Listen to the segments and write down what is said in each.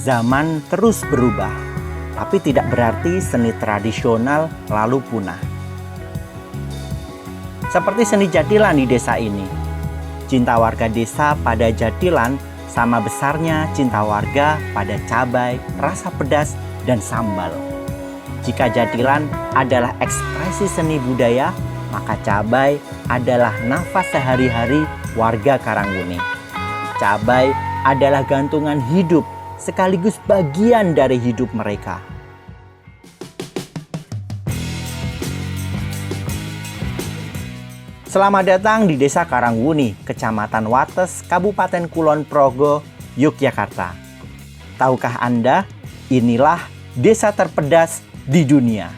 Zaman terus berubah, tapi tidak berarti seni tradisional lalu punah. Seperti seni jatilan di desa ini. Cinta warga desa pada jatilan sama besarnya cinta warga pada cabai, rasa pedas, dan sambal. Jika jatilan adalah ekspresi seni budaya, maka cabai adalah nafas sehari-hari warga Karangwuni. Cabai adalah gantungan hidup sekaligus bagian dari hidup mereka. Selamat datang di Desa Karangwuni, Kecamatan Wates, Kabupaten Kulon Progo, Yogyakarta. Tahukah Anda, inilah desa terpedas di dunia.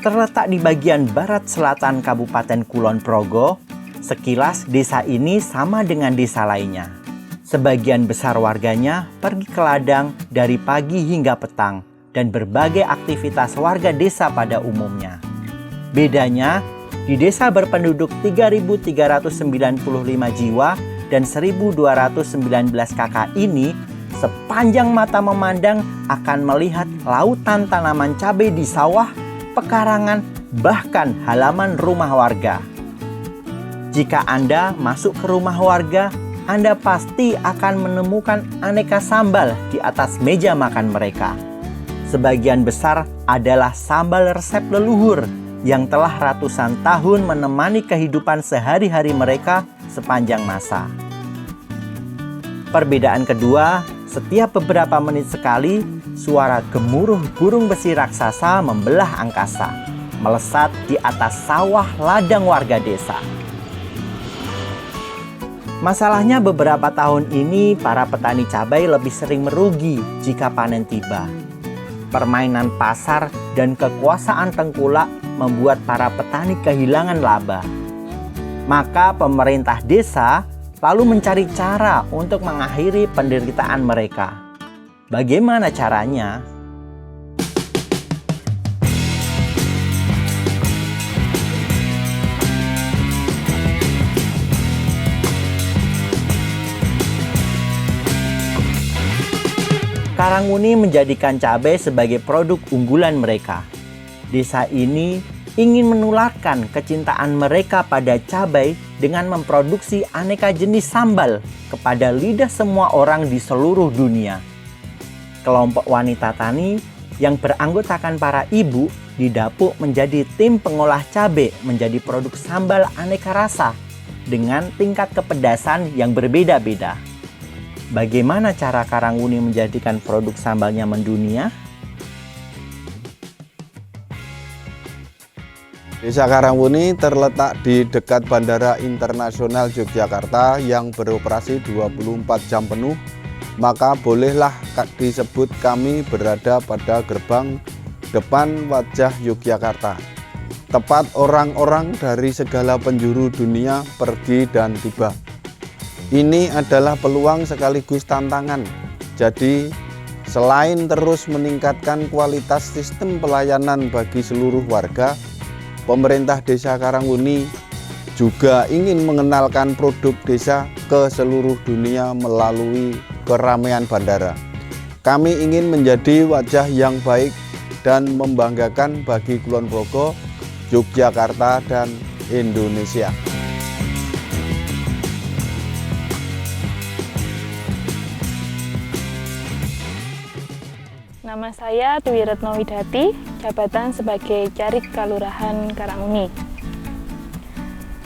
Terletak di bagian barat selatan Kabupaten Kulon Progo, sekilas desa ini sama dengan desa lainnya. Sebagian besar warganya pergi ke ladang dari pagi hingga petang dan berbagai aktivitas warga desa pada umumnya. Bedanya, di desa berpenduduk 3.395 jiwa dan 1.219 kakak ini, sepanjang mata memandang akan melihat lautan tanaman cabai di sawah, pekarangan, bahkan halaman rumah warga. Jika Anda masuk ke rumah warga, Anda pasti akan menemukan aneka sambal di atas meja makan mereka. Sebagian besar adalah sambal resep leluhur yang telah ratusan tahun menemani kehidupan sehari-hari mereka sepanjang masa. Perbedaan kedua, setiap beberapa menit sekali, suara gemuruh burung besi raksasa membelah angkasa, melesat di atas sawah ladang warga desa. Masalahnya beberapa tahun ini para petani cabai lebih sering merugi jika panen tiba. Permainan pasar dan kekuasaan tengkulak membuat para petani kehilangan laba. Maka pemerintah desa lalu mencari cara untuk mengakhiri penderitaan mereka. Bagaimana caranya? Karangwuni menjadikan cabai sebagai produk unggulan mereka. Desa ini ingin menularkan kecintaan mereka pada cabai dengan memproduksi aneka jenis sambal kepada lidah semua orang di seluruh dunia. Kelompok wanita tani yang beranggotakan para ibu didapuk menjadi tim pengolah cabai menjadi produk sambal aneka rasa dengan tingkat kepedasan yang berbeda-beda. Bagaimana cara Karangwuni menjadikan produk sambalnya mendunia? Desa Karangwuni terletak di dekat Bandara Internasional Yogyakarta yang beroperasi 24 jam penuh, maka bolehlah disebut kami berada pada gerbang depan wajah Yogyakarta. Tepat orang-orang dari segala penjuru dunia pergi dan tiba. Ini adalah peluang sekaligus tantangan. Jadi, selain terus meningkatkan kualitas sistem pelayanan bagi seluruh warga, pemerintah Desa Karangwuni juga ingin mengenalkan produk desa ke seluruh dunia melalui keramaian bandara. Kami ingin menjadi wajah yang baik dan membanggakan bagi Kulon Progo, Yogyakarta, dan Indonesia. Nama saya Dwi Retno Widati, jabatan sebagai Carik Kalurahan Karangwuni.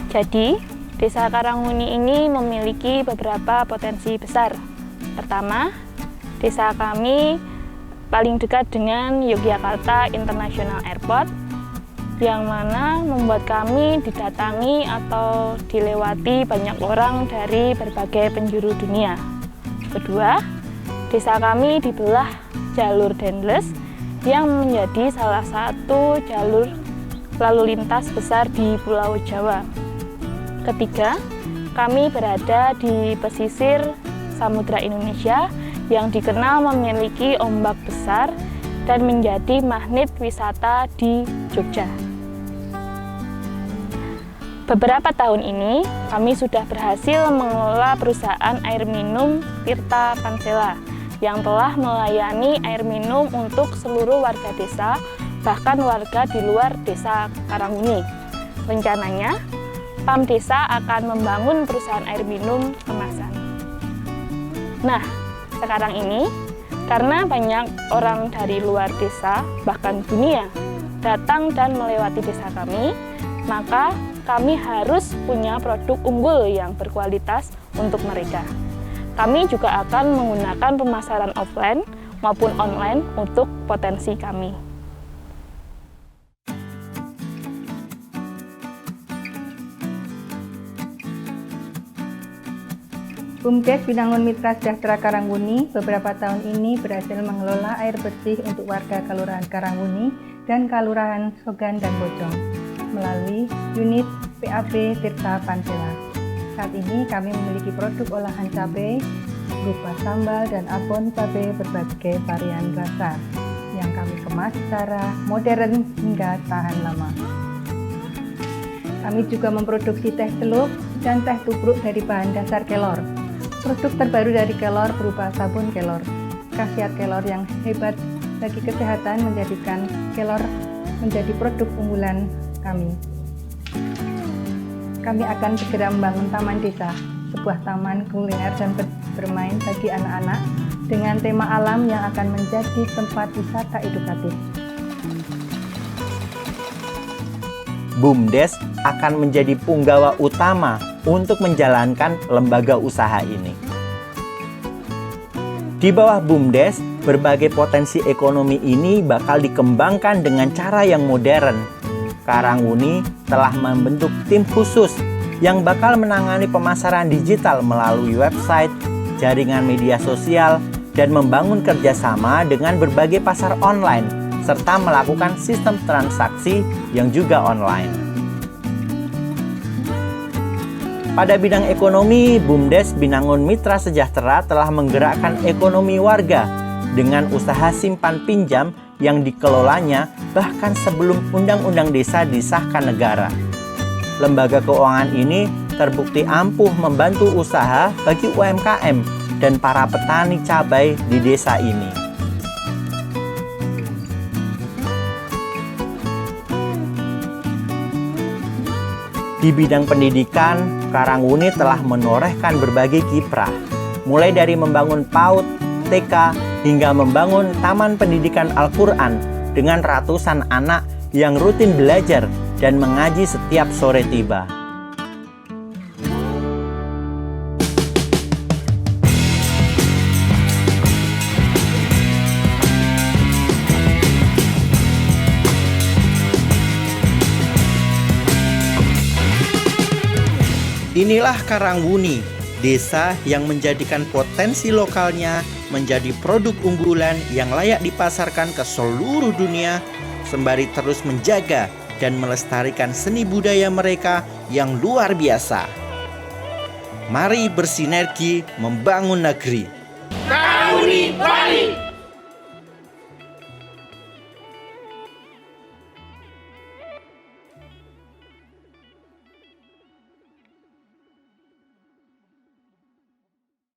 Jadi, Desa Karangwuni ini memiliki beberapa potensi besar. Pertama, desa kami paling dekat dengan Yogyakarta International Airport, yang mana membuat kami didatangi atau dilewati banyak orang dari berbagai penjuru dunia. Kedua, desa kami dibelah jalur Dendles yang menjadi salah satu jalur lalu lintas besar di Pulau Jawa. Ketiga, kami berada di pesisir Samudra Indonesia yang dikenal memiliki ombak besar dan menjadi magnet wisata di Jogja. Beberapa tahun ini, kami sudah berhasil mengelola perusahaan air minum Tirta Pancela yang telah melayani air minum untuk seluruh warga desa, bahkan warga di luar desa Karanguni. Rencananya, PAM Desa akan membangun perusahaan air minum kemasan. Nah, sekarang ini, karena banyak orang dari luar desa, bahkan dunia, datang dan melewati desa kami, maka kami harus punya produk unggul yang berkualitas untuk mereka. Kami juga akan menggunakan pemasaran offline maupun online untuk potensi kami. BUMDes Binangun Mitra Sejahtera Karanguni beberapa tahun ini berhasil mengelola air bersih untuk warga Kelurahan Karanguni dan Kelurahan Sogan dan Bojong melalui unit PAB Tirta Pancela. Saat ini kami memiliki produk olahan cabai berupa sambal dan abon cabai berbagai varian rasa yang kami kemas secara modern hingga tahan lama. Kami juga memproduksi teh celup dan teh tubruk dari bahan dasar kelor. Produk terbaru dari kelor berupa sabun kelor. Khasiat kelor yang hebat bagi kesehatan menjadikan kelor menjadi produk unggulan kami. Kami akan segera membangun Taman Desa, sebuah taman kuliner dan bermain bagi anak-anak dengan tema alam yang akan menjadi tempat wisata edukatif. BUMDes akan menjadi punggawa utama untuk menjalankan lembaga usaha ini. Di bawah BUMDes, berbagai potensi ekonomi ini bakal dikembangkan dengan cara yang modern. Karanguni telah membentuk tim khusus yang bakal menangani pemasaran digital melalui website, jaringan media sosial, dan membangun kerjasama dengan berbagai pasar online, serta melakukan sistem transaksi yang juga online. Pada bidang ekonomi, BUMDes Binangun Mitra Sejahtera telah menggerakkan ekonomi warga dengan usaha simpan pinjam yang dikelolanya bahkan sebelum Undang-Undang Desa disahkan negara. Lembaga keuangan ini terbukti ampuh membantu usaha bagi UMKM dan para petani cabai di desa ini. Di bidang pendidikan, Karanguni telah menorehkan berbagai kiprah, mulai dari membangun PAUD, TK, hingga membangun Taman Pendidikan Al-Quran dengan ratusan anak yang rutin belajar dan mengaji setiap sore tiba. Inilah Karanguni, desa yang menjadikan potensi lokalnya menjadi produk unggulan yang layak dipasarkan ke seluruh dunia, sembari terus menjaga dan melestarikan seni budaya mereka yang luar biasa. Mari bersinergi membangun negeri. Karanguni Bali.